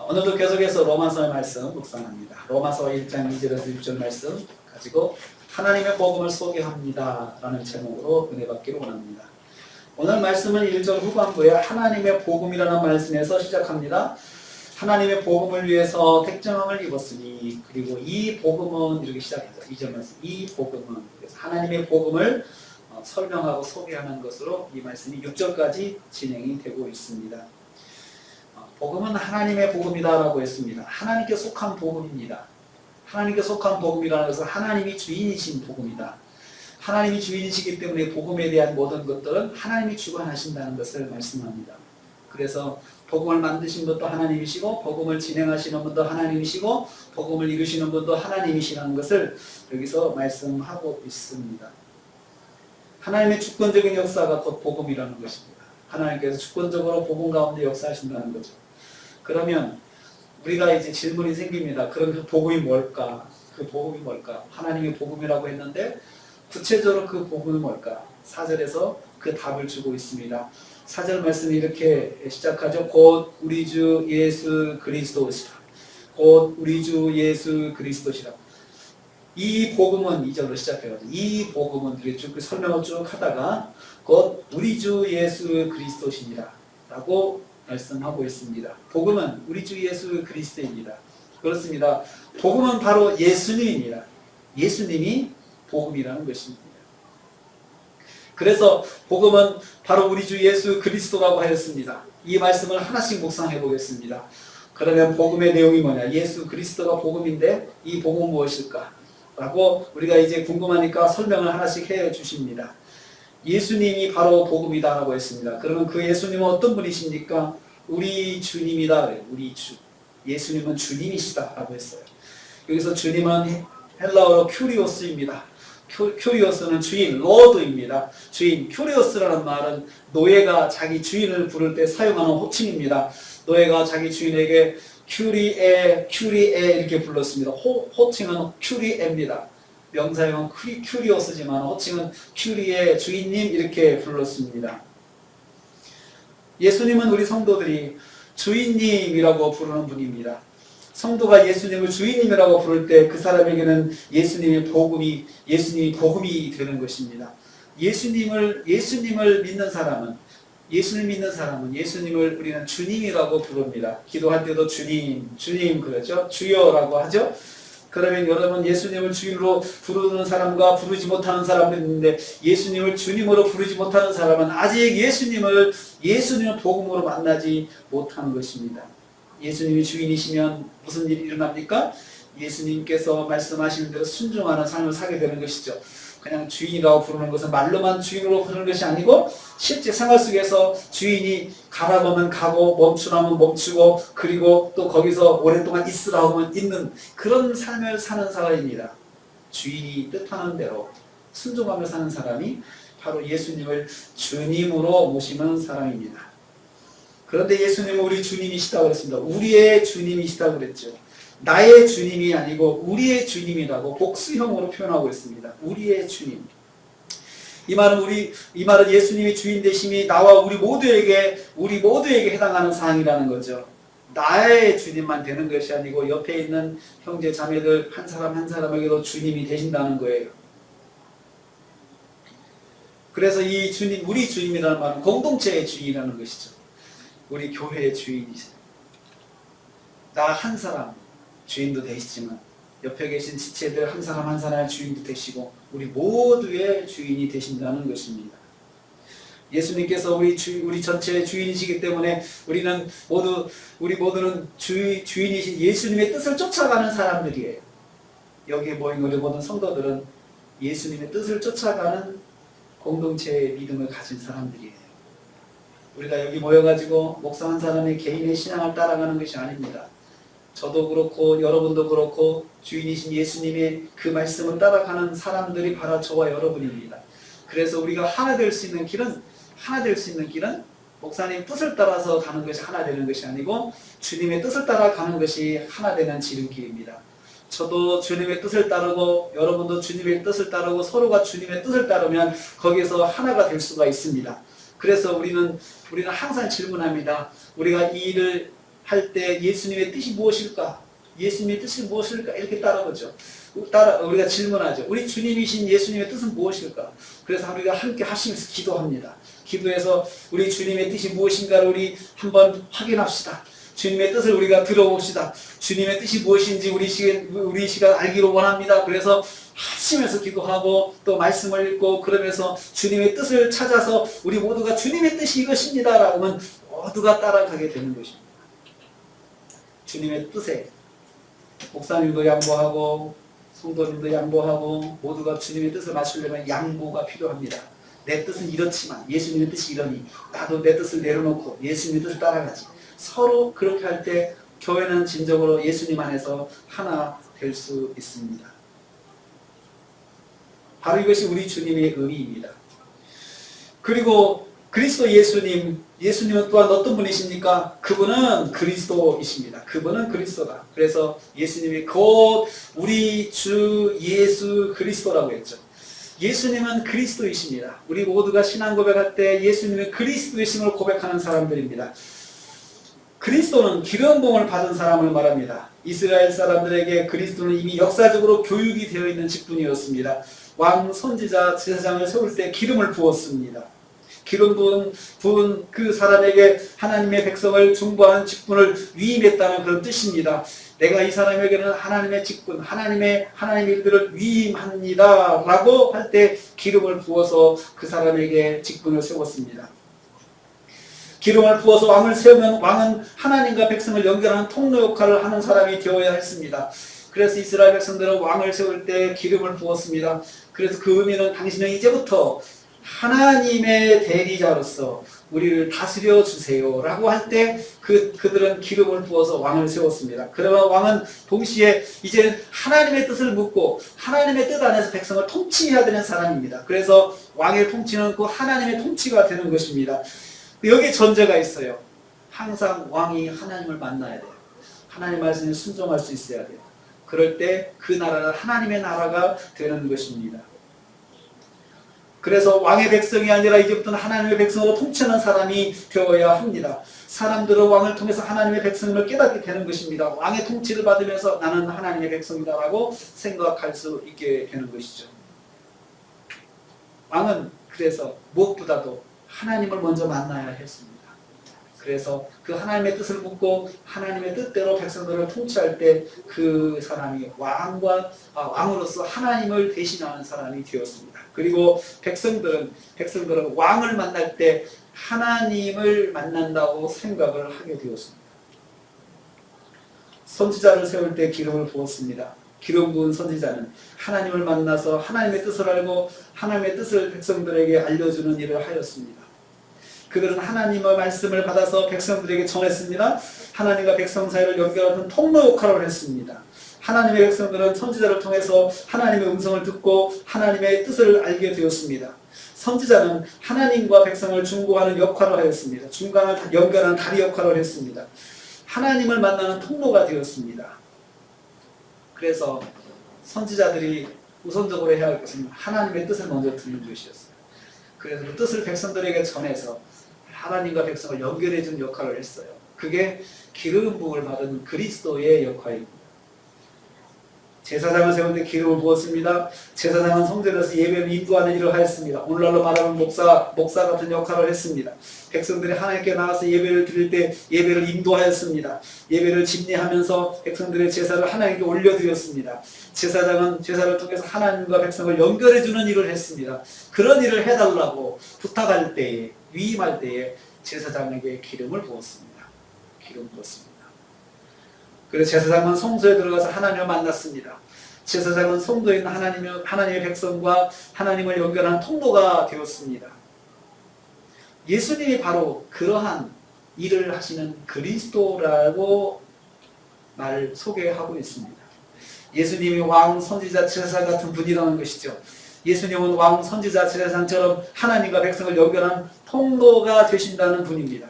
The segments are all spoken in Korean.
오늘도 계속해서 로마서의 말씀 묵상합니다. 로마서 1장 2절에서 6절 말씀 가지고 하나님의 복음을 소개합니다 라는 제목으로 은혜 받기를 원합니다. 오늘 말씀은 1절 후반부에 하나님의 복음이라는 말씀에서 시작합니다. 하나님의 복음을 위해서 택정함을 입었으니, 그리고 이 복음은 이렇게 시작해서 2절 말씀, 이 복음은, 그래서 하나님의 복음을 설명하고 소개하는 것으로 이 말씀이 6절까지 진행이 되고 있습니다. 복음은 하나님의 복음이다라고 했습니다. 하나님께 속한 복음입니다. 하나님께 속한 복음이라는 것은 하나님이 주인이신 복음이다. 하나님이 주인이시기 때문에 복음에 대한 모든 것들은 하나님이 주관하신다는 것을 말씀합니다. 그래서 복음을 만드신 분도 하나님이시고, 복음을 진행하시는 분도 하나님이시고, 복음을 이루시는 분도 하나님이시라는 것을 여기서 말씀하고 있습니다. 하나님의 주권적인 역사가 곧 복음이라는 것입니다. 하나님께서 주권적으로 복음 가운데 역사하신다는 거죠. 그러면 우리가 이제 질문이 생깁니다. 그럼 그 복음이 뭘까? 그 복음이 뭘까? 하나님의 복음이라고 했는데 구체적으로 그 복음이 뭘까? 4절에서 그 답을 주고 있습니다. 4절 말씀이 이렇게 시작하죠. 곧 우리 주 예수 그리스도시라. 곧 우리 주 예수 그리스도시라. 이 복음은 2절로 시작해가지고 이 복음은 이렇게 쭉 설명을 쭉 하다가 곧 우리 주 예수 그리스도시니라 라고 말씀하고 있습니다. 복음은 우리 주 예수 그리스도입니다. 그렇습니다. 복음은 바로 예수님입니다. 예수님이 복음이라는 것입니다. 그래서 복음은 바로 우리 주 예수 그리스도라고 하였습니다. 이 말씀을 하나씩 묵상해 보겠습니다. 그러면 복음의 내용이 뭐냐? 예수 그리스도가 복음인데 이 복음은 무엇일까? 라고 우리가 이제 궁금하니까 설명을 하나씩 해 주십니다. 예수님이 바로 복음이다라고 했습니다. 그러면 그 예수님은 어떤 분이십니까? 우리 주님이다. 우리 주. 예수님은 주님이시다라고 했어요. 여기서 주님은 헬라어로 큐리오스입니다. 큐리오스는 주인, 로드입니다. 주인, 큐리오스라는 말은 노예가 자기 주인을 부를 때 사용하는 호칭입니다. 노예가 자기 주인에게 큐리에 이렇게 불렀습니다. 호칭은 큐리에입니다. 명사형은 큐리오스지만 호칭은 큐리에, 주인님 이렇게 불렀습니다. 예수님은 우리 성도들이 주인님이라고 부르는 분입니다. 성도가 예수님을 주인님이라고 부를 때 그 사람에게는 예수님이 복음이 되는 것입니다. 예수님을 믿는 사람은 예수님을 우리는 주님이라고 부릅니다. 기도할 때도 주님 그러죠. 주여라고 하죠. 그러면 여러분 예수님을 주인으로 부르는 사람과 부르지 못하는 사람들이 있는데, 예수님을 주님으로 부르지 못하는 사람은 아직 예수님을 복음으로 만나지 못하는 것입니다. 예수님이 주인이시면 무슨 일이 일어납니까? 예수님께서 말씀하시는 대로 순종하는 삶을 살게 되는 것이죠. 그냥 주인이라고 부르는 것은 말로만 주인으로 부르는 것이 아니고 실제 생활 속에서 주인이 가라고 하면 가고 멈추라면 멈추고, 그리고 또 거기서 오랫동안 있으라고 하면 있는 그런 삶을 사는 사람입니다. 주인이 뜻하는 대로 순종하며 사는 사람이 바로 예수님을 주님으로 모시는 사람입니다. 그런데 예수님은 우리 주님이시다고 그랬습니다. 우리의 주님이시다고 그랬죠. 나의 주님이 아니고 우리의 주님이라고 복수형으로 표현하고 있습니다. 우리의 주님. 이 말은 예수님이 주인 되심이 나와 우리 모두에게 해당하는 사항이라는 거죠. 나의 주님만 되는 것이 아니고 옆에 있는 형제 자매들 한 사람 한 사람에게도 주님이 되신다는 거예요. 그래서 이 주님, 우리 주님이라는 말은 공동체의 주인이라는 것이죠. 우리 교회의 주인이세요. 나 한 사람 주인도 되시지만 옆에 계신 지체들 한 사람 한 사람의 주인도 되시고 우리 모두의 주인이 되신다는 것입니다. 예수님께서 우리 전체의 주인이시기 때문에 우리 모두는 주인이신 예수님의 뜻을 쫓아가는 사람들이에요. 여기에 모인 우리 모든 성도들은 예수님의 뜻을 쫓아가는 공동체의 믿음을 가진 사람들이에요. 우리가 여기 모여가지고 목사 한 사람의 개인의 신앙을 따라가는 것이 아닙니다. 저도 그렇고 여러분도 그렇고 주인이신 예수님의 그 말씀을 따라가는 사람들이 바로 저와 여러분입니다. 그래서 우리가 하나 될 수 있는 길은 목사님 뜻을 따라서 가는 것이 하나 되는 것이 아니고 주님의 뜻을 따라가는 것이 하나 되는 지름길입니다. 저도 주님의 뜻을 따르고 여러분도 주님의 뜻을 따르고 서로가 주님의 뜻을 따르면 거기에서 하나가 될 수가 있습니다. 그래서 우리는 항상 질문합니다. 우리가 이 일을 할 때 예수님의 뜻이 무엇일까? 예수님의 뜻이 무엇일까? 이렇게 따라보죠. 우리가 질문하죠. 우리 주님이신 예수님의 뜻은 무엇일까? 그래서 우리가 함께 하시면서 기도합니다. 기도해서 우리 주님의 뜻이 무엇인가를 우리 한번 확인합시다. 주님의 뜻을 우리가 들어봅시다. 주님의 뜻이 무엇인지 우리 시간 알기로 원합니다. 그래서 하시면서 기도하고 또 말씀을 읽고 그러면서 주님의 뜻을 찾아서 우리 모두가 주님의 뜻이 이것입니다 라고 하면 모두가 따라가게 되는 것입니다. 주님의 뜻에 목사님도 양보하고 성도님도 양보하고 모두가 주님의 뜻을 맞추려면 양보가 필요합니다. 내 뜻은 이렇지만 예수님의 뜻이 이러니 나도 내 뜻을 내려놓고 예수님의 뜻을 따라가지. 서로 그렇게 할 때 교회는 진정으로 예수님 안에서 하나 될 수 있습니다. 바로 이것이 우리 주님의 의미입니다. 그리고 그리스도 예수님은 또한 어떤 분이십니까? 그분은 그리스도이십니다. 그분은 그리스도다. 그래서 예수님이 곧 우리 주 예수 그리스도라고 했죠. 예수님은 그리스도이십니다. 우리 모두가 신앙 고백할 때 예수님은 그리스도이심을 고백하는 사람들입니다. 그리스도는 기름 부음을 받은 사람을 말합니다. 이스라엘 사람들에게 그리스도는 이미 역사적으로 교육이 되어 있는 직분이었습니다. 왕, 선지자, 제사장을 세울 때 기름을 부었습니다. 기름 부은 그 사람에게 하나님의 백성을 중보하는 직분을 위임했다는 그런 뜻입니다. 내가 이 사람에게는 하나님의 직분, 하나님의 일들을 위임합니다 라고 할 때 기름을 부어서 그 사람에게 직분을 세웠습니다. 기름을 부어서 왕을 세우면 왕은 하나님과 백성을 연결하는 통로 역할을 하는 사람이 되어야 했습니다. 그래서 이스라엘 백성들은 왕을 세울 때 기름을 부었습니다. 그래서 그 의미는 당신은 이제부터 하나님의 대리자로서 우리를 다스려 주세요 라고 할 때 그들은 기름을 부어서 왕을 세웠습니다. 그러면 왕은 동시에 이제 하나님의 뜻을 묻고 하나님의 뜻 안에서 백성을 통치해야 되는 사람입니다. 그래서 왕의 통치는 그 하나님의 통치가 되는 것입니다. 여기에 전제가 있어요. 항상 왕이 하나님을 만나야 돼요. 하나님 말씀에 순종할 수 있어야 돼요. 그럴 때 그 나라는 하나님의 나라가 되는 것입니다. 그래서 왕의 백성이 아니라 이제부터는 하나님의 백성으로 통치하는 사람이 되어야 합니다. 사람들은 왕을 통해서 하나님의 백성임을 깨닫게 되는 것입니다. 왕의 통치를 받으면서 나는 하나님의 백성이다라고 생각할 수 있게 되는 것이죠. 왕은 그래서 무엇보다도 하나님을 먼저 만나야 했습니다. 그래서 그 하나님의 뜻을 묻고 하나님의 뜻대로 백성들을 통치할 때 그 사람이 왕으로서 하나님을 대신하는 사람이 되었습니다. 그리고 백성들은 왕을 만날 때 하나님을 만난다고 생각을 하게 되었습니다. 선지자를 세울 때 기름을 부었습니다. 기름 부은 선지자는 하나님을 만나서 하나님의 뜻을 알고 하나님의 뜻을 백성들에게 알려주는 일을 하였습니다. 그들은 하나님의 말씀을 받아서 백성들에게 전했습니다. 하나님과 백성 사이를 연결하는 통로 역할을 했습니다. 하나님의 백성들은 선지자를 통해서 하나님의 음성을 듣고 하나님의 뜻을 알게 되었습니다. 선지자는 하나님과 백성을 중보하는 역할을 하였습니다. 중간을 연결하는 다리 역할을 했습니다. 하나님을 만나는 통로가 되었습니다. 그래서 선지자들이 우선적으로 해야 할 것은 하나님의 뜻을 먼저 듣는 것이었어요. 그래서 그 뜻을 백성들에게 전해서 하나님과 백성을 연결해 주는 역할을 했어요. 그게 기름 부음을 받은 그리스도의 역할입니다. 제사장을 세우는데 기름을 부었습니다. 제사장은 성전에서 예배를 인도하는 일을 하였습니다. 오늘날로 말하면 목사 같은 역할을 했습니다. 백성들이 하나님께 나가서 예배를 드릴 때 예배를 인도하였습니다. 예배를 집례하면서 백성들의 제사를 하나님께 올려드렸습니다. 제사장은 제사를 통해서 하나님과 백성을 연결해주는 일을 했습니다. 그런 일을 해달라고 부탁할 때에, 위임할 때에 제사장에게 기름을 부었습니다. 기름 부었습니다. 그래서 제사장은 성소에 들어가서 하나님을 만났습니다. 제사장은 성도에 있는 하나님의 백성과 하나님을 연결하는 통로가 되었습니다. 예수님이 바로 그러한 일을 하시는 그리스도라고 소개하고 있습니다. 예수님이 왕, 선지자, 제사장 같은 분이라는 것이죠. 예수님은 왕, 선지자, 제사장처럼 하나님과 백성을 연결하는 통로가 되신다는 분입니다.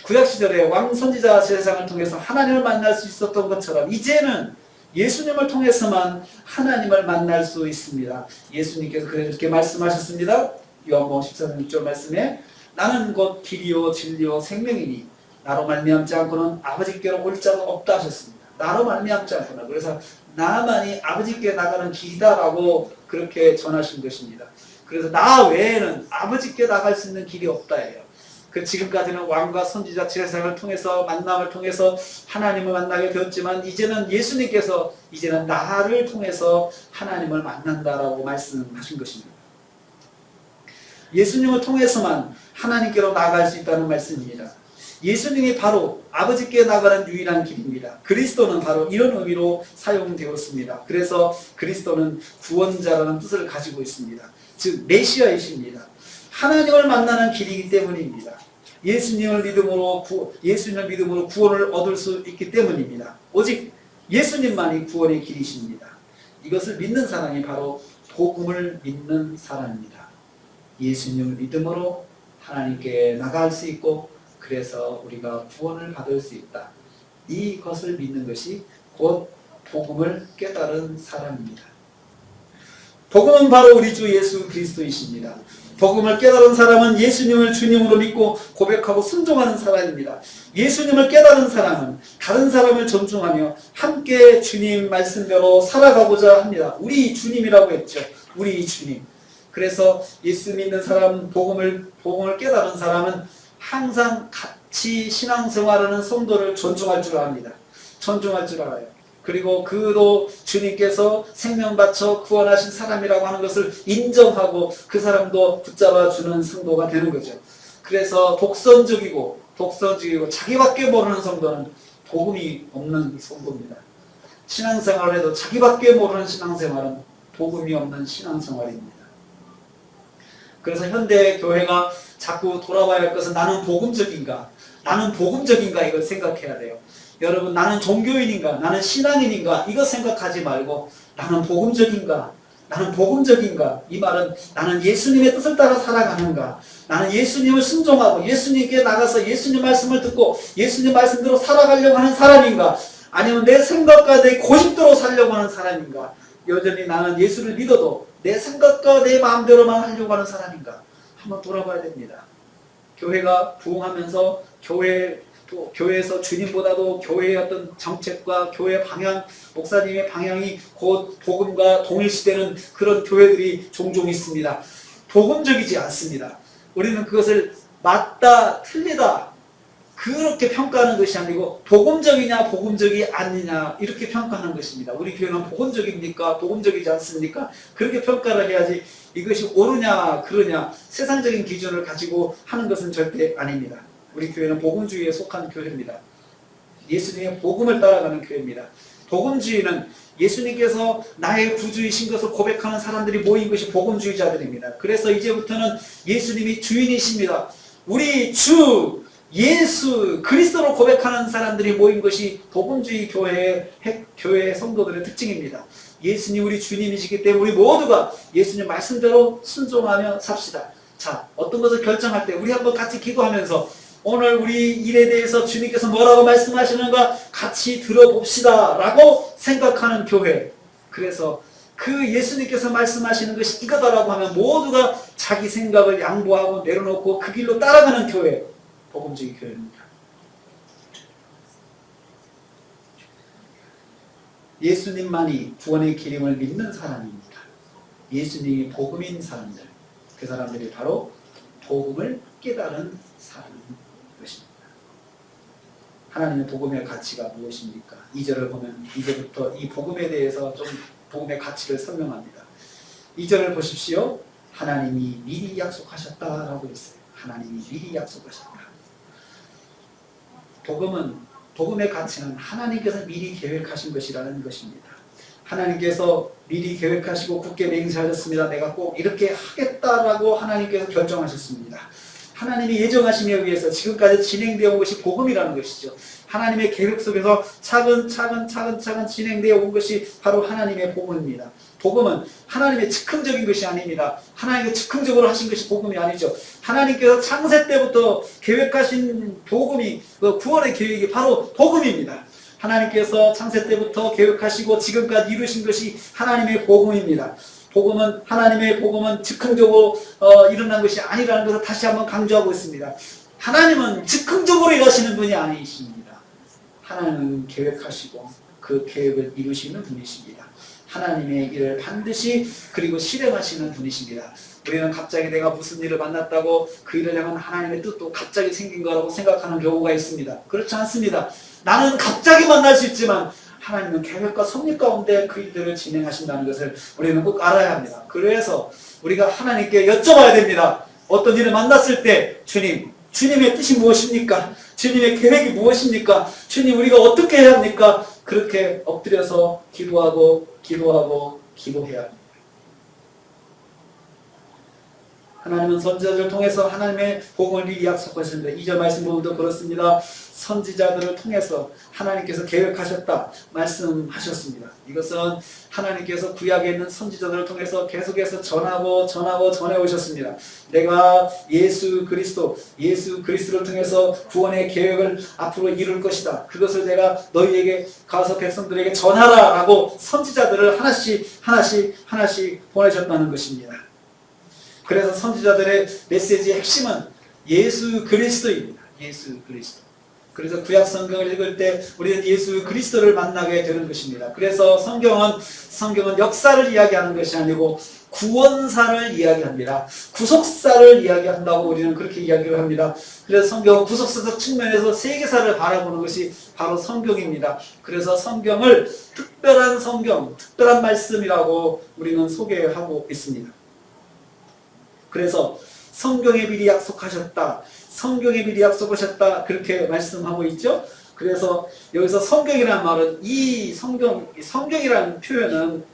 구약시절에 왕, 선지자, 제사장을 통해서 하나님을 만날 수 있었던 것처럼 이제는 예수님을 통해서만 하나님을 만날 수 있습니다. 예수님께서 그렇게 말씀하셨습니다. 요한복음 14장 6절 말씀에 나는 곧 길이요 진리요 생명이니 나로 말미암지 않고는 아버지께로 올 자가 없다 하셨습니다. 나로 말미암지 않고는. 그래서 나만이 아버지께 나가는 길이다라고 그렇게 전하신 것입니다. 그래서 나 외에는 아버지께 나갈 수 있는 길이 없다예요. 그 지금까지는 왕과 선지자 제사장을 통해서 만남을 통해서 하나님을 만나게 되었지만 이제는 예수님께서 이제는 나를 통해서 하나님을 만난다라고 말씀하신 것입니다. 예수님을 통해서만 하나님께로 나아갈 수 있다는 말씀입니다. 예수님이 바로 아버지께 나가는 유일한 길입니다. 그리스도는 바로 이런 의미로 사용되었습니다. 그래서 그리스도는 구원자라는 뜻을 가지고 있습니다. 즉 메시아이십니다. 하나님을 만나는 길이기 때문입니다. 예수님을 믿음으로 구원을 얻을 수 있기 때문입니다. 오직 예수님만이 구원의 길이십니다. 이것을 믿는 사람이 바로 복음을 믿는 사람입니다. 예수님을 믿음으로 하나님께 나갈 수 있고 그래서 우리가 구원을 받을 수 있다. 이것을 믿는 것이 곧 복음을 깨달은 사람입니다. 복음은 바로 우리 주 예수 그리스도이십니다. 복음을 깨달은 사람은 예수님을 주님으로 믿고 고백하고 순종하는 사람입니다. 예수님을 깨달은 사람은 다른 사람을 존중하며 함께 주님 말씀대로 살아가고자 합니다. 우리 주님이라고 했죠. 우리 주님. 그래서 예수 믿는 사람, 복음을 깨달은 사람은 항상 같이 신앙생활하는 성도를 존중할 줄 압니다. 존중할 줄 알아요. 그리고 그도 주님께서 생명 바쳐 구원하신 사람이라고 하는 것을 인정하고 그 사람도 붙잡아주는 성도가 되는 거죠. 그래서 독선적이고 자기밖에 모르는 성도는 복음이 없는 성도입니다. 신앙생활을 해도 자기밖에 모르는 신앙생활은 복음이 없는 신앙생활입니다. 그래서 현대 교회가 자꾸 돌아봐야 할 것은 나는 복음적인가 이걸 생각해야 돼요. 여러분, 나는 종교인인가 나는 신앙인인가 이거 생각하지 말고 나는 복음적인가 이 말은 나는 예수님의 뜻을 따라 살아가는가, 나는 예수님을 순종하고 예수님께 나가서 예수님 말씀을 듣고 예수님 말씀대로 살아가려고 하는 사람인가, 아니면 내 생각과 내 고집대로 살려고 하는 사람인가, 여전히 나는 예수를 믿어도 내 생각과 내 마음대로만 하려고 하는 사람인가 한번 돌아봐야 됩니다. 교회가 부흥하면서 교회에서 주님보다도 교회의 어떤 정책과 교회 방향, 목사님의 방향이 곧 복음과 동일시되는 그런 교회들이 종종 있습니다. 복음적이지 않습니다. 우리는 그것을 맞다, 틀리다 그렇게 평가하는 것이 아니고 복음적이냐 복음적이 아니냐 이렇게 평가하는 것입니다. 우리 교회는 복음적입니까? 복음적이지 않습니까? 그렇게 평가를 해야지 이것이 옳으냐 그러냐 세상적인 기준을 가지고 하는 것은 절대 아닙니다. 우리 교회는 복음주의에 속한 교회입니다. 예수님의 복음을 따라가는 교회입니다. 복음주의는 예수님께서 나의 구주이신 것을 고백하는 사람들이 모인 것이 복음주의자들입니다. 그래서 이제부터는 예수님이 주인이십니다. 우리 주 예수 그리스도를 고백하는 사람들이 모인 것이 복음주의 교회의 성도들의 특징입니다. 예수님 우리 주님이시기 때문에 우리 모두가 예수님 말씀대로 순종하며 삽시다. 자, 어떤 것을 결정할 때 우리 한번 같이 기도하면서 오늘 우리 일에 대해서 주님께서 뭐라고 말씀하시는가 같이 들어봅시다 라고 생각하는 교회. 그래서 그 예수님께서 말씀하시는 것이 이거다라고 하면 모두가 자기 생각을 양보하고 내려놓고 그 길로 따라가는 교회, 복음주의 교회입니다. 예수님만이 구원의 길임을 믿는 사람입니다. 예수님이 복음인 사람들, 그 사람들이 바로 복음을 깨달은 사람인 것입니다. 하나님의 복음의 가치가 무엇입니까? 2절을 보면 이제부터 이 복음에 대해서 좀 복음의 가치를 설명합니다. 2절을 보십시오. 하나님이 미리 약속하셨다라고 했어요. 하나님이 미리 약속하셨다. 복음의 가치는 하나님께서 미리 계획하신 것이라는 것입니다. 하나님께서 미리 계획하시고 굳게 맹세하셨습니다. 내가 꼭 이렇게 하겠다라고 하나님께서 결정하셨습니다. 하나님이 예정하심에 의해서 지금까지 진행되어 온 것이 복음이라는 것이죠. 하나님의 계획 속에서 차근차근 진행되어 온 것이 바로 하나님의 복음입니다. 복음은 하나님의 즉흥적인 것이 아닙니다. 하나님의 즉흥적으로 하신 것이 복음이 아니죠. 하나님께서 창세 때부터 계획하신 복음이, 그 구원의 계획이 바로 복음입니다. 하나님께서 창세 때부터 계획하시고 지금까지 이루신 것이 하나님의 복음입니다. 하나님의 복음은 즉흥적으로 일어난 것이 아니라는 것을 다시 한번 강조하고 있습니다. 하나님은 즉흥적으로 헛되고 일하시는 분이 아니십니다. 하나님은 계획하시고 그 계획을 이루시는 분이십니다. 하나님의 일을 반드시 그리고 실행하시는 분이십니다. 우리는 갑자기 내가 무슨 일을 만났다고 그 일을 향한 하나님의 뜻도 갑자기 생긴 거라고 생각하는 경우가 있습니다. 그렇지 않습니다. 나는 갑자기 만날 수 있지만 하나님은 계획과 섭리 가운데 그 일들을 진행하신다는 것을 우리는 꼭 알아야 합니다. 그래서 우리가 하나님께 여쭤봐야 됩니다. 어떤 일을 만났을 때 주님, 주님의 뜻이 무엇입니까? 주님의 계획이 무엇입니까? 주님, 우리가 어떻게 해야 합니까? 그렇게 엎드려서 기도해야 합니다. 하나님은 선지자들을 통해서 하나님의 복음을 미리 약속하셨습니다. 2절 말씀 보면도 그렇습니다. 선지자들을 통해서 하나님께서 계획하셨다 말씀하셨습니다. 이것은 하나님께서 구약에 있는 선지자들을 통해서 계속해서 전해오셨습니다. 내가 예수 그리스도를 통해서 구원의 계획을 앞으로 이룰 것이다. 그것을 내가 너희에게 가서 백성들에게 전하라 라고 선지자들을 하나씩 보내셨다는 것입니다. 그래서 선지자들의 메시지의 핵심은 예수 그리스도입니다. 예수 그리스도. 그래서 구약 성경을 읽을 때 우리는 예수 그리스도를 만나게 되는 것입니다. 그래서 성경은 역사를 이야기하는 것이 아니고 구원사를 이야기합니다. 구속사를 이야기한다고 우리는 그렇게 이야기를 합니다. 그래서 성경은 구속사적 측면에서 세계사를 바라보는 것이 바로 성경입니다. 그래서 성경을 특별한 말씀이라고 우리는 소개하고 있습니다. 그래서 성경에 미리 약속하셨다. 성경에 미리 약속하셨다. 그렇게 말씀하고 있죠. 그래서 여기서 성경이라는 말은 이 성경이라는 표현은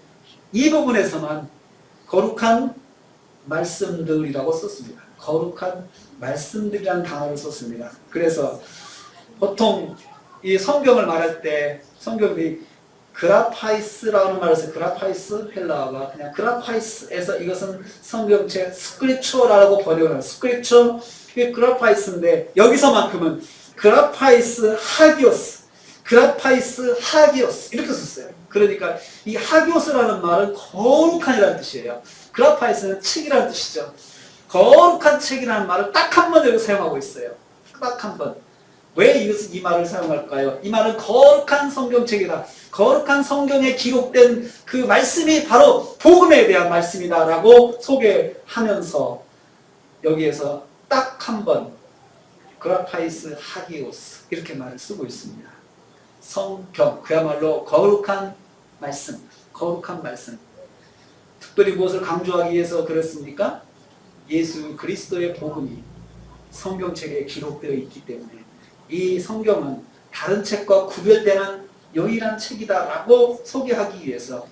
이 부분에서만 거룩한 말씀들이라고 썼습니다. 거룩한 말씀들이라는 단어를 썼습니다. 그래서 보통 이 성경을 말할 때 성경이 그라파이스라는 말을 써요. 그라파이스 헬라어가 그냥 그라파이스에서 이것은 성경책 스크립처라고 번역을 해요. 스크립처 이게 그라파이스인데 여기서만큼은 그라파이스 하기오스 이렇게 썼어요. 그러니까 이 하기오스라는 말은 거룩한이라는 뜻이에요. 그라파이스는 책이라는 뜻이죠. 거룩한 책이라는 말을 딱 한 번 여기 사용하고 있어요. 딱 한 번. 왜 이 말을 사용할까요? 이 말은 거룩한 성경책이다. 거룩한 성경에 기록된 그 말씀이 바로 복음에 대한 말씀이다라고 소개하면서 여기에서 딱 한 번 그라파이스 하기오스 이렇게 말을 쓰고 있습니다. 성경 그야말로 거룩한 말씀. 특별히 무엇을 강조하기 위해서 그렇습니까? 예수 그리스도의 복음이 성경책에 기록되어 있기 때문에 이 성경은 다른 책과 구별되는 유일한 책이다라고 소개하기 위해서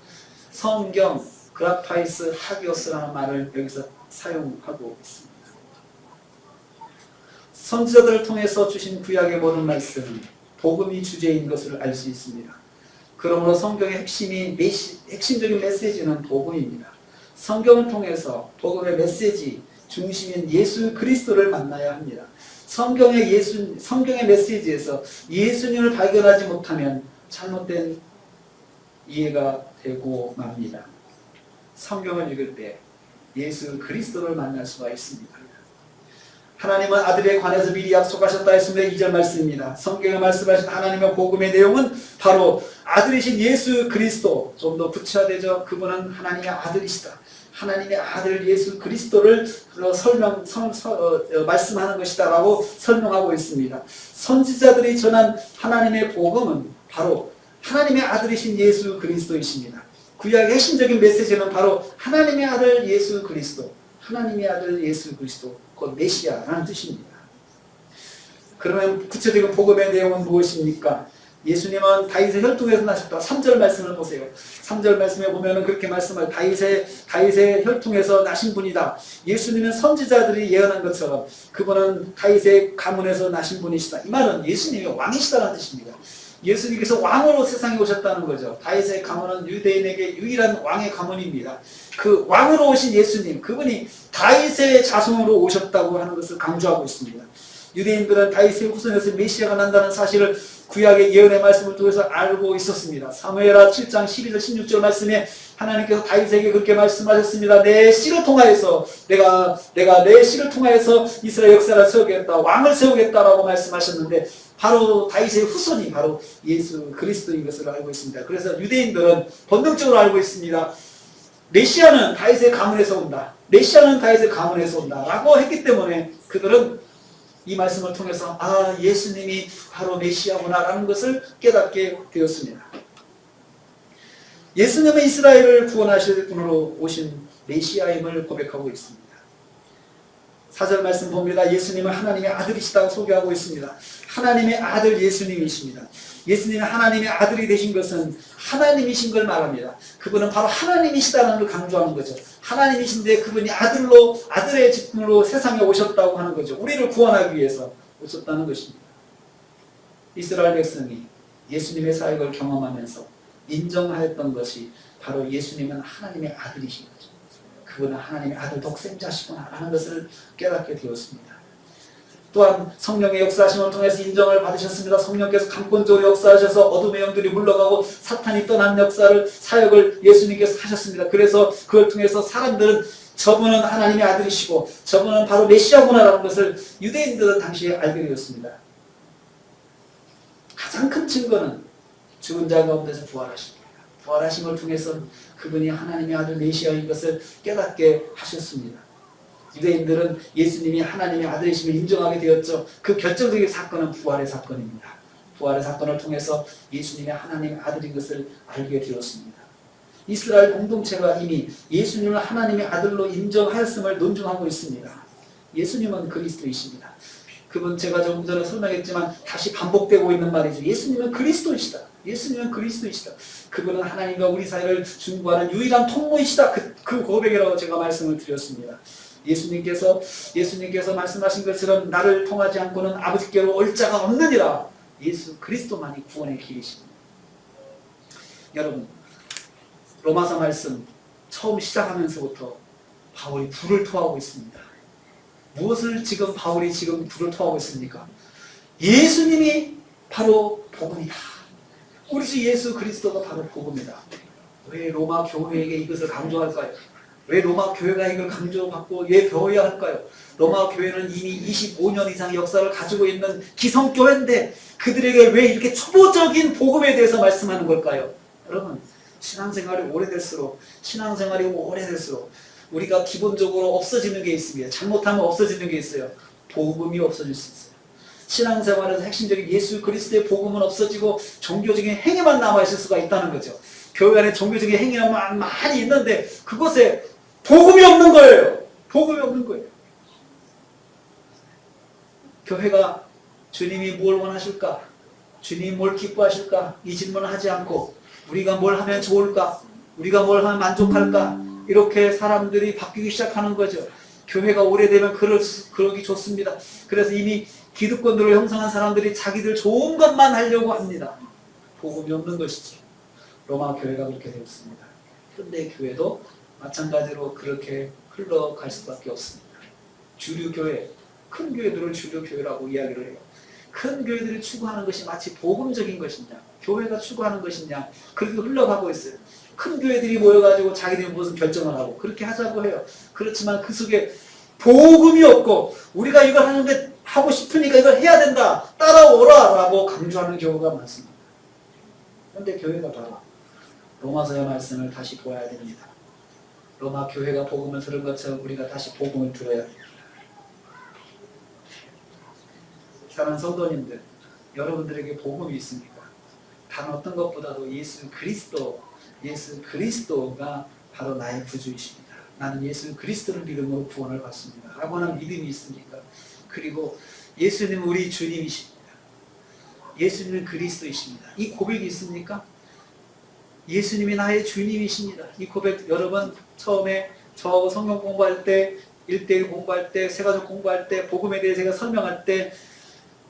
성경 그라파이스 하기오스라는 말을 여기서 사용하고 있습니다. 선지자들을 통해서 주신 구약의 모든 말씀은 복음이 주제인 것을 알 수 있습니다. 그러므로 성경의 핵심적인 메시지는 복음입니다. 성경을 통해서 복음의 메시지 중심인 예수 그리스도를 만나야 합니다. 성경의 메시지에서 예수님을 발견하지 못하면 잘못된 이해가 되고 맙니다. 성경을 읽을 때 예수 그리스도를 만날 수가 있습니다. 하나님은 아들에 관해서 미리 약속하셨다 했습니다. 2절 말씀입니다. 성경에 말씀하신 하나님의 복음의 내용은 바로 아들이신 예수 그리스도, 좀 더 구체화되죠. 그분은 하나님의 아들이시다. 하나님의 아들 예수 그리스도를 말씀하는 것이다 라고 설명하고 있습니다. 선지자들이 전한 하나님의 복음은 바로 하나님의 아들이신 예수 그리스도이십니다. 구약의 핵심적인 메시지는 바로 하나님의 아들 예수 그리스도, 곧 메시아라는 뜻입니다. 그러면 구체적인 복음의 내용은 무엇입니까? 예수님은 다윗의 혈통에서 나셨다. 3절 말씀을 보세요. 3절 말씀에 보면은 그렇게 말씀을 다윗의 혈통에서 나신 분이다. 예수님은 선지자들이 예언한 것처럼 그분은 다윗의 가문에서 나신 분이시다. 이 말은 예수님이 왕이시다는 뜻입니다. 예수님께서 왕으로 세상에 오셨다는 거죠. 다윗의 가문은 유대인에게 유일한 왕의 가문입니다. 그 왕으로 오신 예수님, 그분이 다윗의 자손으로 오셨다고 하는 것을 강조하고 있습니다. 유대인들은 다윗의 후손에서 메시아가 난다는 사실을 구약의 예언의 말씀을 통해서 알고 있었습니다. 사무엘하 7장 12절 16절 말씀에 하나님께서 다윗에게 그렇게 말씀하셨습니다. 내 씨를 통하여서 내가 내 씨를 통하여서 이스라엘 역사를 세우겠다, 왕을 세우겠다라고 말씀하셨는데 바로 다윗의 후손이 바로 예수 그리스도인 것을 알고 있습니다. 그래서 유대인들은 본능적으로 알고 있습니다. 메시아는 다윗의 가문에서 온다. 메시아는 다윗의 가문에서 온다. 라고 했기 때문에 그들은 이 말씀을 통해서 예수님이 바로 메시아구나 라는 것을 깨닫게 되었습니다. 예수님은 이스라엘을 구원하실 분으로 오신 메시아임을 고백하고 있습니다. 4절 말씀 봅니다. 예수님은 하나님의 아들이시다고 소개하고 있습니다. 하나님의 아들 예수님이십니다. 예수님이 하나님의 아들이 되신 것은 하나님이신 걸 말합니다. 그분은 바로 하나님이시다는 걸 강조하는 거죠. 하나님이신데 그분이 아들의 직분으로 세상에 오셨다고 하는 거죠. 우리를 구원하기 위해서 오셨다는 것입니다. 이스라엘 백성이 예수님의 사역을 경험하면서 인정하였던 것이 바로 예수님은 하나님의 아들이신 거죠. 그분은 하나님의 아들 독생자시구나 라는 것을 깨닫게 되었습니다. 또한 성령의 역사하심을 통해서 인정을 받으셨습니다. 성령께서 강권적으로 역사하셔서 어둠의 영들이 물러가고 사탄이 떠난 사역을 예수님께서 하셨습니다. 그래서 그걸 통해서 사람들은 저분은 하나님의 아들이시고 저분은 바로 메시아구나라는 것을 유대인들은 당시에 알게 되었습니다. 가장 큰 증거는 죽은 자 가운데서 부활하십니다. 부활하심을 통해서 그분이 하나님의 아들 메시아인 것을 깨닫게 하셨습니다. 유대인들은 예수님이 하나님의 아들이심을 인정하게 되었죠. 그 결정적인 사건은 부활의 사건입니다. 부활의 사건을 통해서 예수님이 하나님의 아들인 것을 알게 되었습니다. 이스라엘 공동체가 이미 예수님을 하나님의 아들로 인정하였음을 논증하고 있습니다. 예수님은 그리스도이십니다. 그분 제가 조금 전에 설명했지만 다시 반복되고 있는 말이죠. 예수님은 그리스도이시다. 예수님은 그리스도이시다. 그분은 하나님과 우리 사이를 중보하는 유일한 통로이시다. 그 고백이라고 제가 말씀을 드렸습니다. 예수님께서 말씀하신 것처럼 나를 통하지 않고는 아버지께로 올 자가 없느니라. 예수 그리스도만이 구원의 길이십니다. 여러분, 로마서 말씀 처음 시작하면서부터 바울이 불을 토하고 있습니다. 무엇을 바울이 불을 토하고 있습니까? 예수님이 바로 복음이다. 우리 주 예수 그리스도가 바로 복음이다. 왜 로마 교회에게 이것을 강조할까요? 왜 로마 교회가 이걸 강조받고 왜 배워야 할까요? 로마 교회는 이미 25년 이상 역사를 가지고 있는 기성교회인데 그들에게 왜 이렇게 초보적인 복음에 대해서 말씀하는 걸까요? 여러분, 신앙생활이 오래될수록 우리가 기본적으로 없어지는 게 있습니다. 잘못하면 없어지는 게 있어요. 복음이 없어질 수 있어요. 신앙생활에서 핵심적인 예수 그리스도의 복음은 없어지고 종교적인 행위만 남아있을 수가 있다는 거죠. 교회 안에 종교적인 행위만 많이 있는데 그곳에 복음이 없는 거예요. 복음이 없는 거예요. 교회가 주님이 뭘 원하실까? 주님이 뭘 기뻐하실까? 이 질문을 하지 않고 우리가 뭘 하면 좋을까? 우리가 뭘 하면 만족할까? 이렇게 사람들이 바뀌기 시작하는 거죠. 교회가 오래되면 그러기 좋습니다. 그래서 이미 기득권들을 형성한 사람들이 자기들 좋은 것만 하려고 합니다. 복음이 없는 것이죠. 로마 교회가 그렇게 되었습니다. 현대 교회도 마찬가지로 그렇게 흘러갈 수밖에 없습니다. 주류 교회, 큰 교회들을 주류 교회라고 이야기를 해요. 큰 교회들이 추구하는 것이 마치 복음적인 것이냐, 교회가 추구하는 것이냐, 그렇게 흘러가고 있어요. 큰 교회들이 모여가지고 자기들이 무슨 결정을 하고 그렇게 하자고 해요. 그렇지만 그 속에 복음이 없고 우리가 이걸 하는데 하고 싶으니까 이걸 해야 된다, 따라오라 라고 강조하는 경우가 많습니다. 그런데 교회가 바로 로마서의 말씀을 다시 보아야 됩니다. 로마 교회가 복음을 들은 것처럼 우리가 다시 복음을 들어야 됩니다. 사랑하는 성도님들, 여러분들에게 복음이 있습니까? 단 어떤 것보다도 예수 그리스도가 바로 나의 구주이십니다. 나는 예수 그리스도를 믿음으로 구원을 받습니다. 라고 하는 믿음이 있습니까? 그리고 예수님은 우리 주님이십니다. 예수님은 그리스도이십니다. 이 고백이 있습니까? 예수님이 나의 주님이십니다. 이 고백, 여러분 처음에 저하고 성경 공부할 때, 1대1 공부할 때, 세가족 공부할 때, 복음에 대해 제가 설명할 때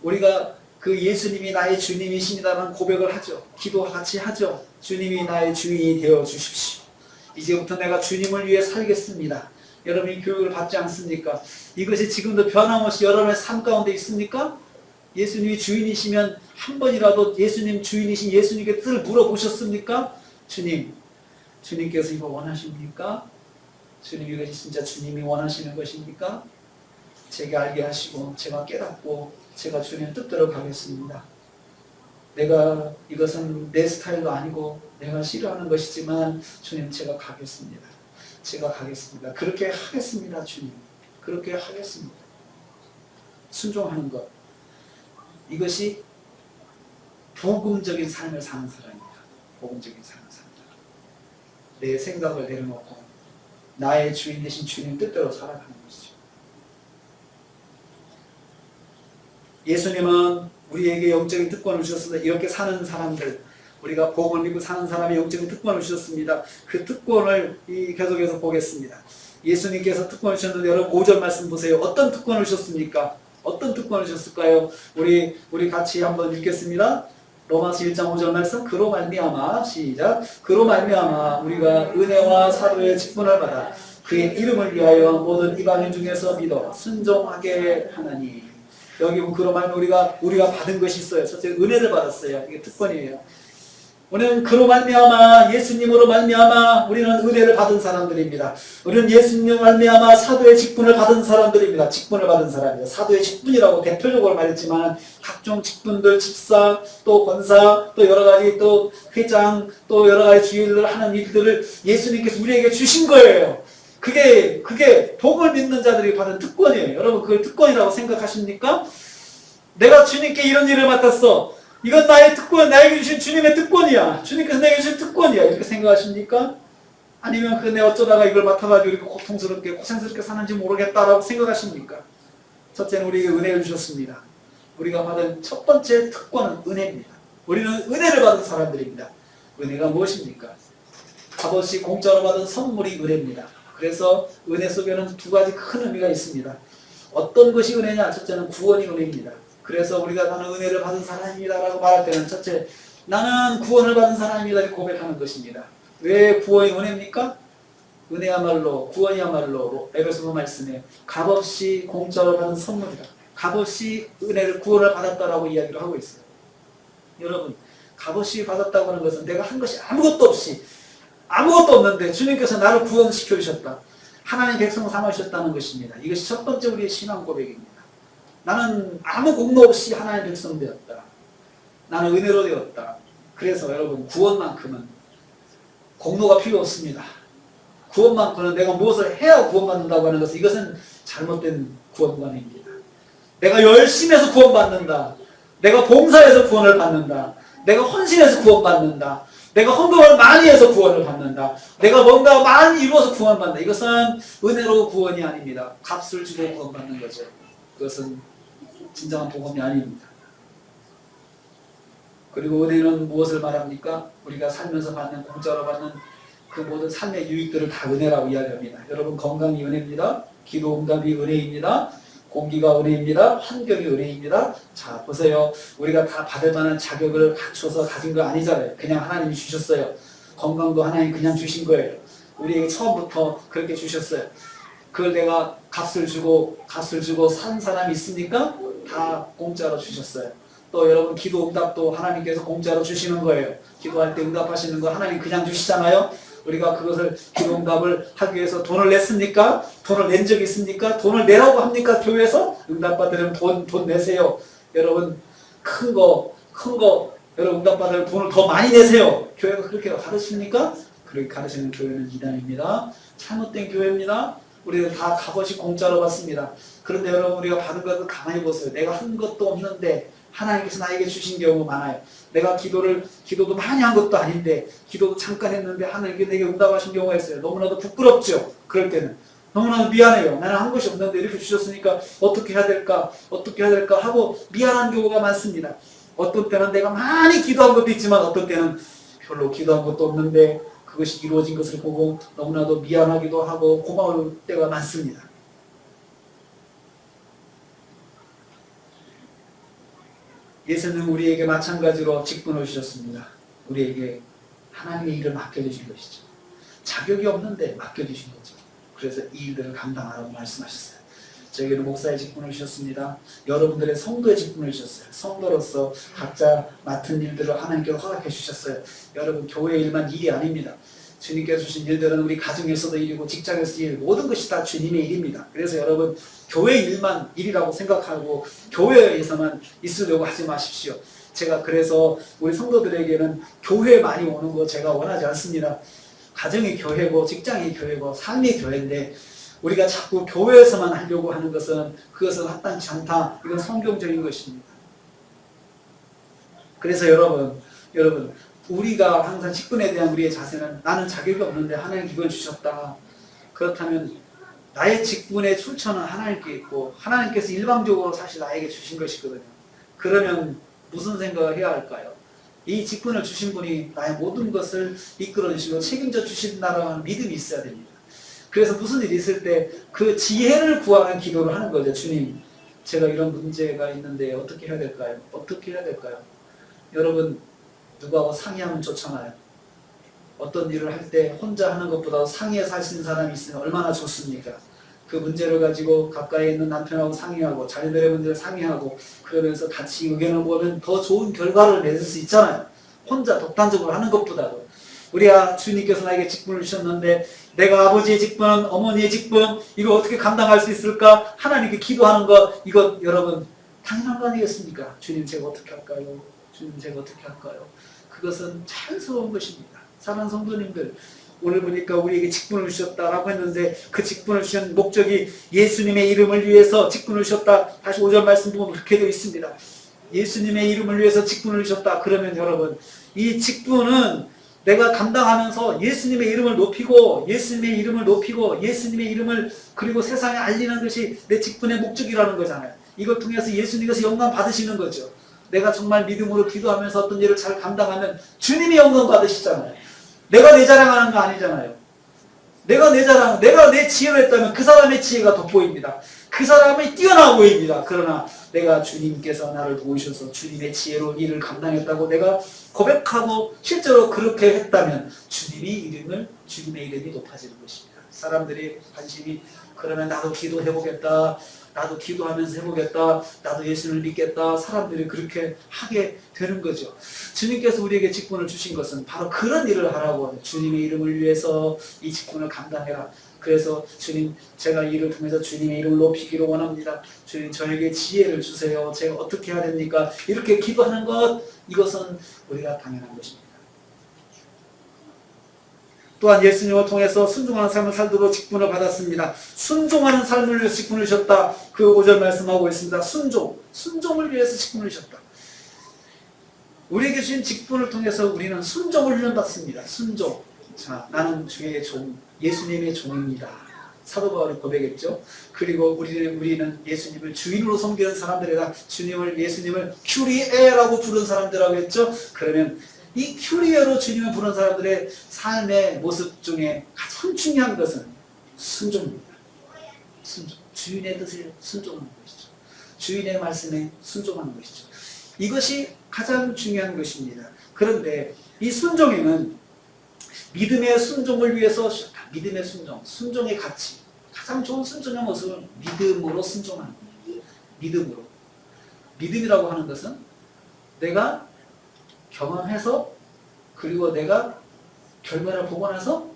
우리가 그 예수님이 나의 주님이십니다라는 고백을 하죠. 기도 같이 하죠. 주님이 나의 주인이 되어 주십시오. 이제부터 내가 주님을 위해 살겠습니다. 여러분이 교육을 받지 않습니까? 이것이 지금도 변함없이 여러분의 삶 가운데 있습니까? 예수님이 주인이시면 한 번이라도 예수님 주인이신 예수님께 뜻을 물어보셨습니까? 주님께서 이거 원하십니까? 주님 이것이 진짜 주님이 원하시는 것입니까? 제게 알게 하시고 제가 깨닫고 제가 주님 뜻대로 가겠습니다. 내가 이것은 내 스타일도 아니고 내가 싫어하는 것이지만 주님 제가 가겠습니다. 제가 가겠습니다. 그렇게 하겠습니다. 주님. 그렇게 하겠습니다. 순종하는 것. 이것이 복음적인 삶을 사는 사람입니다. 복음적인 삶을 사는 사람. 내 생각을 내려놓고 나의 주인 되신 주님 뜻대로 살아가는 것이죠. 예수님은 우리에게 영적인 특권을 주셨습니다. 이렇게 사는 사람들, 우리가 복음을 믿고 사는 사람의 영적인 특권을 주셨습니다. 그 특권을 계속해서 보겠습니다. 예수님께서 특권을 주셨는데 여러분 5절 말씀 보세요. 어떤 특권을 주셨습니까? 어떤 특권을 주셨을까요? 우리 같이 한번 읽겠습니다. 로마서 1장 5절 말씀. 그로 말미암아 시작. 그로 말미암아 우리가 은혜와 사도의 직분을 받아 그의 이름을 위하여 모든 이방인 중에서 믿어 순종하게 하나니. 여기 그로 말미암아 우리가 받은 것이 있어요. 첫째 은혜를 받았어요. 이게 특권이에요. 우리는 그로 말미암아 예수님으로 말미암아 우리는 은혜를 받은 사람들입니다. 우리는 예수님으로 말미암아 사도의 직분을 받은 사람들입니다. 직분을 받은 사람입니다. 사도의 직분이라고 대표적으로 말했지만 각종 직분들, 집사, 또 권사, 또 여러 가지 또 회장, 또 여러 가지 주일을 하는 일들을 예수님께서 우리에게 주신 거예요. 그게 복을 믿는 자들이 받은 특권이에요. 여러분 그걸 특권이라고 생각하십니까? 내가 주님께 이런 일을 맡았어. 이건 나의 특권, 나에게 주신 주님의 특권이야. 주님께서 내게 주신 특권이야. 이렇게 생각하십니까? 아니면 내 어쩌다가 이걸 맡아가지고 이렇게 고통스럽게, 고생스럽게 사는지 모르겠다라고 생각하십니까? 첫째는 우리에게 은혜를 주셨습니다. 우리가 받은 첫 번째 특권은 은혜입니다. 우리는 은혜를 받은 사람들입니다. 은혜가 무엇입니까? 값없이 공짜로 받은 선물이 은혜입니다. 그래서 은혜 속에는 두 가지 큰 의미가 있습니다. 어떤 것이 은혜냐? 첫째는 구원이 은혜입니다. 그래서 우리가 나는 은혜를 받은 사람입니다 라고 말할 때는 첫째 나는 구원을 받은 사람입니다 이렇게 고백하는 것입니다. 왜 구원이 은혜입니까? 은혜야말로 구원이야말로 에베소서 말씀에 값없이 공짜로 받은 선물이다. 값없이 은혜를 구원을 받았다라고 이야기를 하고 있어요. 여러분 값없이 받았다고 하는 것은 내가 한 것이 아무것도 없는데 주님께서 나를 구원시켜 주셨다. 하나님 백성 삼으셨다는 것입니다. 이것이 첫 번째 우리의 신앙 고백입니다. 나는 아무 공로 없이 하나님의 백성 되었다. 나는 은혜로 되었다. 그래서 여러분 구원만큼은 공로가 필요 없습니다. 구원만큼은 내가 무엇을 해야 구원받는다고 하는 것은 이것은 잘못된 구원관입니다. 내가 열심히 해서 구원받는다. 내가 봉사해서 구원을 받는다. 내가 헌신해서 구원받는다. 내가 헌금을 많이 해서 구원을 받는다. 내가 뭔가 많이 이루어서 구원을 받는다. 이것은 은혜로 구원이 아닙니다. 값을 주고 구원받는 거죠. 그것은 진정한 복음이 아닙니다. 그리고 은혜는 무엇을 말합니까? 우리가 살면서 받는 공짜로 받는 그 모든 삶의 유익들을 다 은혜라고 이야기합니다. 여러분 건강이 은혜입니다. 기도 응답이 은혜입니다. 공기가 은혜입니다. 환경이 은혜입니다. 자 보세요. 우리가 다 받을 만한 자격을 갖춰서 가진 거 아니잖아요. 그냥 하나님이 주셨어요. 건강도 하나님 그냥 주신 거예요. 우리에게 처음부터 그렇게 주셨어요. 그걸 내가 값을 주고 산 사람이 있습니까? 다 공짜로 주셨어요. 또 여러분 기도 응답도 하나님께서 공짜로 주시는 거예요. 기도할 때 응답하시는 거 하나님 그냥 주시잖아요. 우리가 그것을 기도 응답을 하기 위해서 돈을 냈습니까? 돈을 낸 적이 있습니까? 돈을 내라고 합니까? 교회에서? 응답받으려면 돈 내세요. 여러분 큰 거 여러분 응답받으려면 돈을 더 많이 내세요. 교회가 그렇게 가르칩니까? 그렇게 가르치는 교회는 이단입니다. 잘못된 교회입니다. 우리는 다 값없이 공짜로 받습니다. 그런데 여러분 우리가 받은 것을 가만히 보세요. 내가 한 것도 없는데 하나님께서 나에게 주신 경우가 많아요. 내가 기도도 많이 한 것도 아닌데 기도도 잠깐 했는데 하나님께 내게 응답하신 경우가 있어요. 너무나도 부끄럽죠. 그럴 때는 너무나도 미안해요. 나는 한 것이 없는데 이렇게 주셨으니까 어떻게 해야 될까 하고 미안한 경우가 많습니다. 어떤 때는 내가 많이 기도한 것도 있지만 어떤 때는 별로 기도한 것도 없는데 그것이 이루어진 것을 보고 너무나도 미안하기도 하고 고마울 때가 많습니다. 예수는 우리에게 마찬가지로 직분을 주셨습니다. 우리에게 하나님의 일을 맡겨주신 것이죠. 자격이 없는데 맡겨주신 거죠. 그래서 이 일들을 감당하라고 말씀하셨어요. 저에게는 목사의 직분을 주셨습니다. 여러분들의 성도의 직분을 주셨어요. 성도로서 각자 맡은 일들을 하나님께서 허락해 주셨어요. 여러분 교회 일만 일이 아닙니다. 주님께서 주신 일들은 우리 가정에서도 일이고 직장에서도 일, 모든 것이 다 주님의 일입니다. 그래서 여러분 교회 일만 일이라고 생각하고 교회에서만 있으려고 하지 마십시오. 제가 그래서 우리 성도들에게는 교회 많이 오는 거 제가 원하지 않습니다. 가정이 교회고 직장이 교회고 삶이 교회인데 우리가 자꾸 교회에서만 하려고 하는 것은 그것은 합당치 않다. 이건 성경적인 것입니다. 그래서 여러분 우리가 항상 직분에 대한 우리의 자세는 나는 자격이 없는데 하나님 기분 주셨다. 그렇다면 나의 직분의 출처는 하나님께 있고 하나님께서 일방적으로 사실 나에게 주신 것이거든요. 그러면 무슨 생각을 해야 할까요? 이 직분을 주신 분이 나의 모든 것을 이끌어 주시고 책임져 주신다는 믿음이 있어야 됩니다. 그래서 무슨 일이 있을 때 그 지혜를 구하는 기도를 하는 거죠. 주님, 제가 이런 문제가 있는데 어떻게 해야 될까요? 어떻게 해야 될까요? 여러분 누구하고 상의하면 좋잖아요. 어떤 일을 할 때 혼자 하는 것보다 상의해서 할 수 있는 사람이 있으면 얼마나 좋습니까? 그 문제를 가지고 가까이 있는 남편하고 상의하고 자녀들의 문제를 상의하고 그러면서 같이 의견을 보면 더 좋은 결과를 맺을 수 있잖아요. 혼자 독단적으로 하는 것보다도. 우리가 주님께서 나에게 직분을 주셨는데 내가 아버지의 직분, 어머니의 직분 이거 어떻게 감당할 수 있을까? 하나님께 기도하는 것 이거 여러분 당연한 거 아니겠습니까? 주님 제가 어떻게 할까요? 주님 제가 어떻게 할까요? 그것은 자연스러운 것입니다. 사랑하는 성도님들 오늘 보니까 우리에게 직분을 주셨다라고 했는데 그 직분을 주신 목적이 예수님의 이름을 위해서 직분을 주셨다. 다시 5절 말씀 보면 그렇게 되어 있습니다. 예수님의 이름을 위해서 직분을 주셨다. 그러면 여러분 이 직분은 내가 감당하면서 예수님의 이름을 높이고 예수님의 이름을 그리고 세상에 알리는 것이 내 직분의 목적이라는 거잖아요. 이걸 통해서 예수님께서 영광 받으시는 거죠. 내가 정말 믿음으로 기도하면서 어떤 일을 잘 감당하면 주님이 영광 받으시잖아요. 내가 내 자랑하는 거 아니잖아요. 내가 내 지혜로 했다면 그 사람의 지혜가 돋보입니다. 그 사람이 뛰어나 보입니다. 그러나 내가 주님께서 나를 도우셔서 주님의 지혜로 일을 감당했다고 내가 고백하고 실제로 그렇게 했다면 주님의 이름이 높아지는 것입니다. 사람들이 관심이 그러면 나도 기도해보겠다. 나도 기도하면서 해보겠다. 나도 예수를 믿겠다. 사람들이 그렇게 하게 되는 거죠. 주님께서 우리에게 직분을 주신 것은 바로 그런 일을 하라고 주님의 이름을 위해서 이 직분을 감당해라. 그래서 주님 제가 이 일을 통해서 주님의 이름을 높이기를 원합니다. 주님 저에게 지혜를 주세요. 제가 어떻게 해야 됩니까? 이렇게 기도하는 것 이것은 우리가 당연한 것입니다. 또한 예수님을 통해서 순종하는 삶을 살도록 직분을 받았습니다. 순종하는 삶을 위해서 직분을 주셨다. 그 5절 말씀하고 있습니다. 순종을 위해서 직분을 주셨다. 우리에게 주신 직분을 통해서 우리는 순종을 훈련받습니다. 순종. 자, 나는 주의 종, 예수님의 종입니다. 사도 바울이 고백했죠. 그리고 우리는 예수님을 주인으로 섬기는 사람들이라 예수님을 큐리에라고 부른 사람들이라고 했죠. 그러면 이 큐리에로 주님을 부른 사람들의 삶의 모습 중에 가장 중요한 것은 순종입니다. 순종. 주인의 뜻을 순종하는 것이죠. 주인의 말씀에 순종하는 것이죠. 이것이 가장 중요한 것입니다. 그런데 이 순종에는 믿음의 순종을 위해서 믿음의 순종, 순종의 가치, 가장 좋은 순종의 모습은 믿음으로 순종하는 거예요. 믿음으로. 믿음이라고 하는 것은 내가 경험해서 그리고 내가 결과를 보고 나서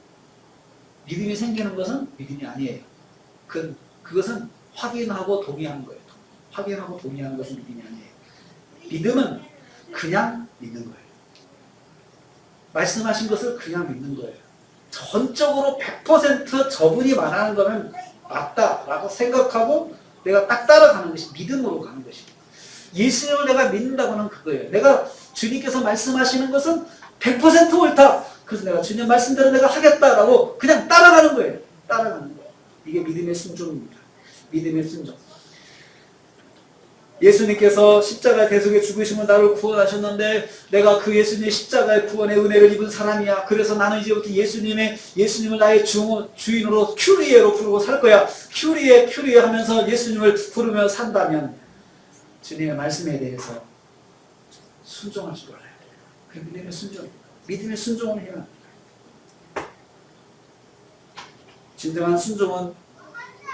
믿음이 생기는 것은 믿음이 아니에요. 그것은 확인하고 동의하는 거예요. 확인하고 동의하는 것은 믿음이 아니에요. 믿음은 그냥 믿는 거예요. 말씀하신 것을 그냥 믿는 거예요. 전적으로 100% 저분이 말하는 거는 맞다라고 생각하고 내가 딱 따라가는 것이 믿음으로 가는 것입니다. 예수님을 내가 믿는다고는 그거예요. 내가 주님께서 말씀하시는 것은 100% 옳다. 그래서 내가 주님 말씀대로 내가 하겠다라고 그냥 따라가는 거예요. 따라가는 거예요. 이게 믿음의 순종입니다. 믿음의 순종. 예수님께서 십자가의 대속에 죽으심으로 나를 구원하셨는데 내가 그 예수님의 십자가의 구원의 은혜를 입은 사람이야. 그래서 나는 이제부터 예수님을 나의 주인으로 큐리에로 부르고 살 거야. 큐리에 하면서 예수님을 부르며 산다면 주님의 말씀에 대해서 순종할 줄 알아야 돼요. 그 믿음의 순종. 믿음의 순종을 해야 합니다. 진정한 순종은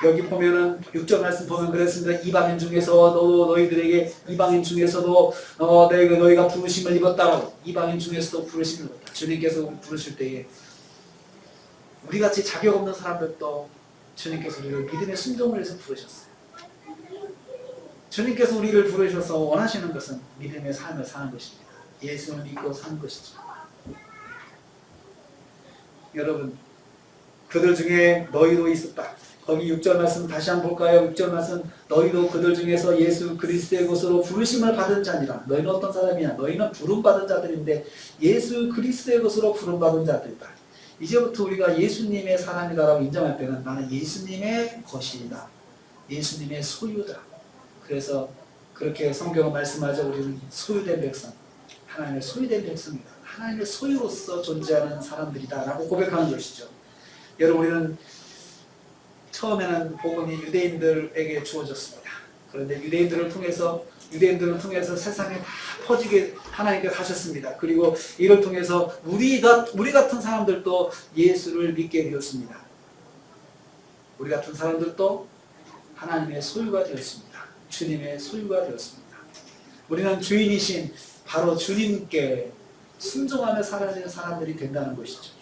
여기 보면은 6절 말씀 보면 그랬습니다. 이방인 중에서 너희들에게 이방인 중에서도 너희가 부르심을 입었다라고. 이방인 중에서도 부르심을 입었다. 주님께서 부르실 때에 우리같이 자격 없는 사람들도 주님께서 우리를 믿음의 순종을 해서 부르셨어요. 주님께서 우리를 부르셔서 원하시는 것은 믿음의 삶을 사는 것입니다. 예수를 믿고 사는 것이죠. 여러분, 그들 중에 너희도 있었다. 거기 6절 말씀 다시 한번 볼까요? 6절 말씀, 너희도 그들 중에서 예수 그리스도의 것으로 부르심을 받은 자니라. 너희는 어떤 사람이냐? 너희는 부름받은 자들인데 예수 그리스도의 것으로 부름받은 자들이다. 이제부터 우리가 예수님의 사람이다라고 인정할 때는 나는 예수님의 것이다. 예수님의 소유다. 그래서 그렇게 성경은 말씀하죠. 우리는 소유된 백성, 하나님의 소유된 백성이다. 하나님의 소유로서 존재하는 사람들이다 라고 고백하는 것이죠. 여러분, 우리는 처음에는 복음이 유대인들에게 주어졌습니다. 그런데 유대인들을 통해서 세상에 다 퍼지게 하나님께서 하셨습니다. 그리고 이를 통해서 우리 같은 사람들도 예수를 믿게 되었습니다. 우리 같은 사람들도 하나님의 소유가 되었습니다. 주님의 소유가 되었습니다. 우리는 주인이신 바로 주님께 순종하며 살아야 되는 사람들이 된다는 것이죠.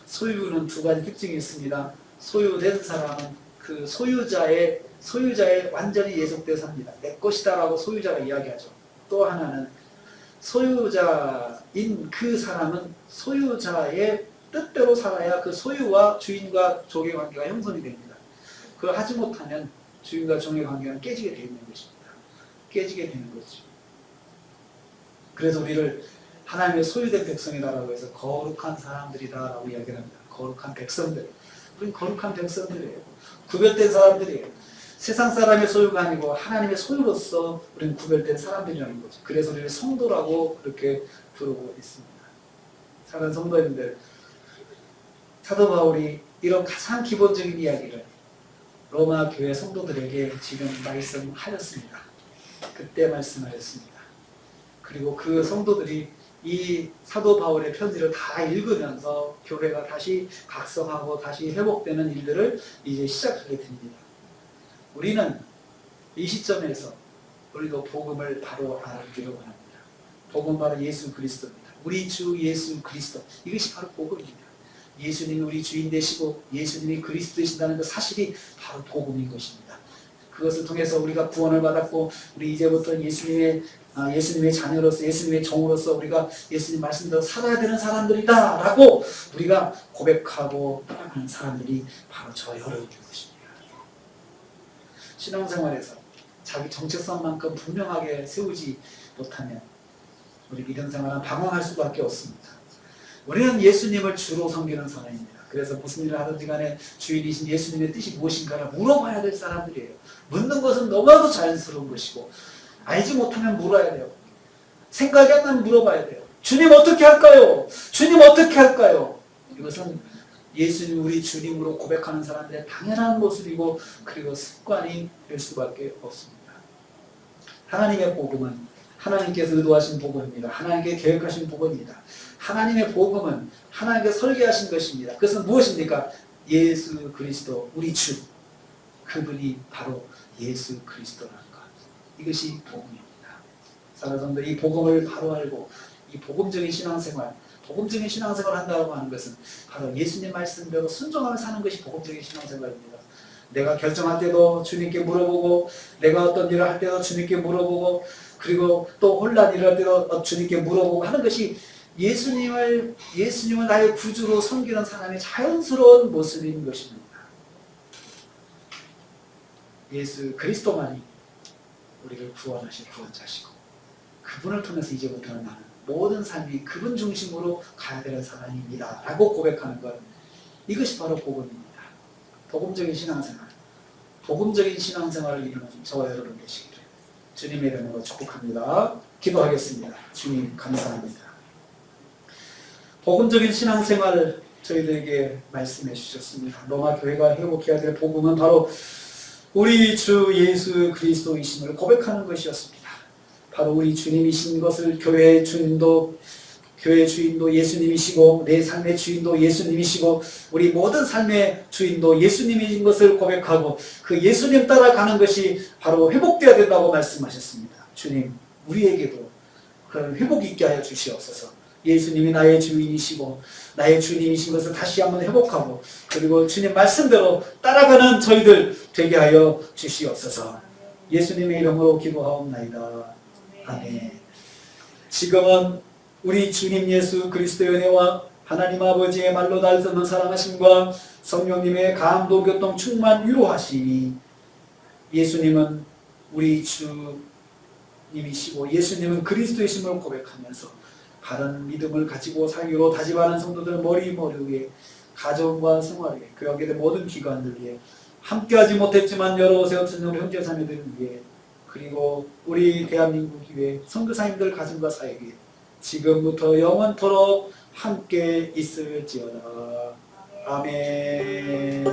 소유는 두 가지 특징이 있습니다. 소유된 사람은 그 소유자의 완전히 예속되어 삽니다. 내 것이다라고 소유자가 이야기하죠. 또 하나는 소유자인 그 사람은 소유자의 뜻대로 살아야 그 소유와 주인과 종의 관계가 형성이 됩니다. 그걸 하지 못하면 주인과 종의 관계는 깨지게 되는 것입니다. 깨지게 되는 거죠. 그래서 우리를 하나님의 소유된 백성이다라고 해서 거룩한 사람들이다라고 이야기를 합니다. 거룩한 백성들. 우리는 거룩한 백성들이에요. 구별된 사람들이에요. 세상 사람의 소유가 아니고 하나님의 소유로서 우리는 구별된 사람들이라는 거죠. 그래서 우리를 성도라고 그렇게 부르고 있습니다. 사랑하는 성도님들, 사도 바울이 이런 가장 기본적인 이야기를 로마 교회 성도들에게 지금 말씀하였습니다. 그때 말씀하였습니다. 그리고 그 성도들이 이 사도 바울의 편지를 다 읽으면서 교회가 다시 각성하고 다시 회복되는 일들을 이제 시작하게 됩니다. 우리는 이 시점에서 우리도 복음을 바로 알기를 원합니다. 복음 바로 예수 그리스도입니다. 우리 주 예수 그리스도, 이것이 바로 복음입니다. 예수님이 우리 주인 되시고 예수님이 그리스도 되신다는 그 사실이 바로 복음인 것입니다. 그것을 통해서 우리가 구원을 받았고 우리 이제부터 예수님의 자녀로서 예수님의 종으로서 우리가 예수님 말씀대로 살아야 되는 사람들이다 라고 우리가 고백하고 하는 사람들이 바로 저 여러분인 것입니다. 신앙생활에서 자기 정체성만큼 분명하게 세우지 못하면 우리 믿음생활은 방황할 수밖에 없습니다. 우리는 예수님을 주로 섬기는 사람입니다. 그래서 무슨 일을 하든지 간에 주인이신 예수님의 뜻이 무엇인가를 물어봐야 될 사람들이에요. 묻는 것은 너무나도 자연스러운 것이고 알지 못하면 물어야 돼요. 생각이 안 나면 물어봐야 돼요. 주님 어떻게 할까요? 주님 어떻게 할까요? 이것은 예수님 우리 주님으로 고백하는 사람들의 당연한 모습이고 그리고 습관이 될 수밖에 없습니다. 하나님의 복음은 하나님께서 의도하신 복음입니다. 하나님께 계획하신 복음입니다. 하나님의 복음은 하나님께서 설계하신 것입니다. 그것은 무엇입니까? 예수 그리스도 우리 주, 그분이 바로 예수 그리스도라는 것. 이것이 복음입니다. 사랑하는 성도들, 이 복음을 바로 알고 이 복음적인 신앙생활 한다고 하는 것은 바로 예수님 말씀대로 순종하며 사는 것이 복음적인 신앙생활입니다. 내가 결정할 때도 주님께 물어보고 내가 어떤 일을 할 때도 주님께 물어보고 그리고 또 혼란 일을 할 때도 주님께 물어보고 하는 것이 예수님을 나의 구주로 섬기는 사람의 자연스러운 모습인 것입니다. 예수 그리스도만이 우리를 구원하신 구원자시고 그분을 통해서 이제부터는 나는 모든 삶이 그분 중심으로 가야 되는 사람입니다 라고 고백하는 것, 이것이 바로 복음입니다. 복음적인 신앙생활을 이루는 저와 여러분 되시기를 주님의 이름으로 축복합니다. 기도하겠습니다. 주님 감사합니다. 복음적인 신앙생활을 저희들에게 말씀해 주셨습니다. 로마 교회가 회복해야 될 복음은 바로 우리 주 예수 그리스도이심을 고백하는 것이었습니다. 바로 우리 주님이신 것을 교회의 주님도 교회 주인도 예수님이시고 내 삶의 주인도 예수님이시고 우리 모든 삶의 주인도 예수님이신 것을 고백하고 그 예수님 따라가는 것이 바로 회복되어야 된다고 말씀하셨습니다. 주님, 우리에게도 그런 회복이 있게 하여 주시옵소서. 예수님이 나의 주인이시고 나의 주님이신 것을 다시 한번 회복하고 그리고 주님 말씀대로 따라가는 저희들 되게 하여 주시옵소서. 예수님의 이름으로 기도하옵나이다. 아멘. 지금은 우리 주님 예수 그리스도의 은혜와 하나님 아버지의 말로 달 수 없는 사랑하심과 성령님의 감동 교통 충만 위로하심이 예수님은 우리 주님이시고 예수님은 그리스도이심을 고백하면서 바른 믿음을 가지고 살기로 다짐하는 성도들 머리 위에 가정과 생활에 교회의 모든 기관들 위해 함께하지 못했지만 여러 세웠던 형제 자매들 위해 그리고 우리 대한민국 위해 선교사님들 가정과 사역에 지금부터 영원토록 함께 있을지어다. 아멘.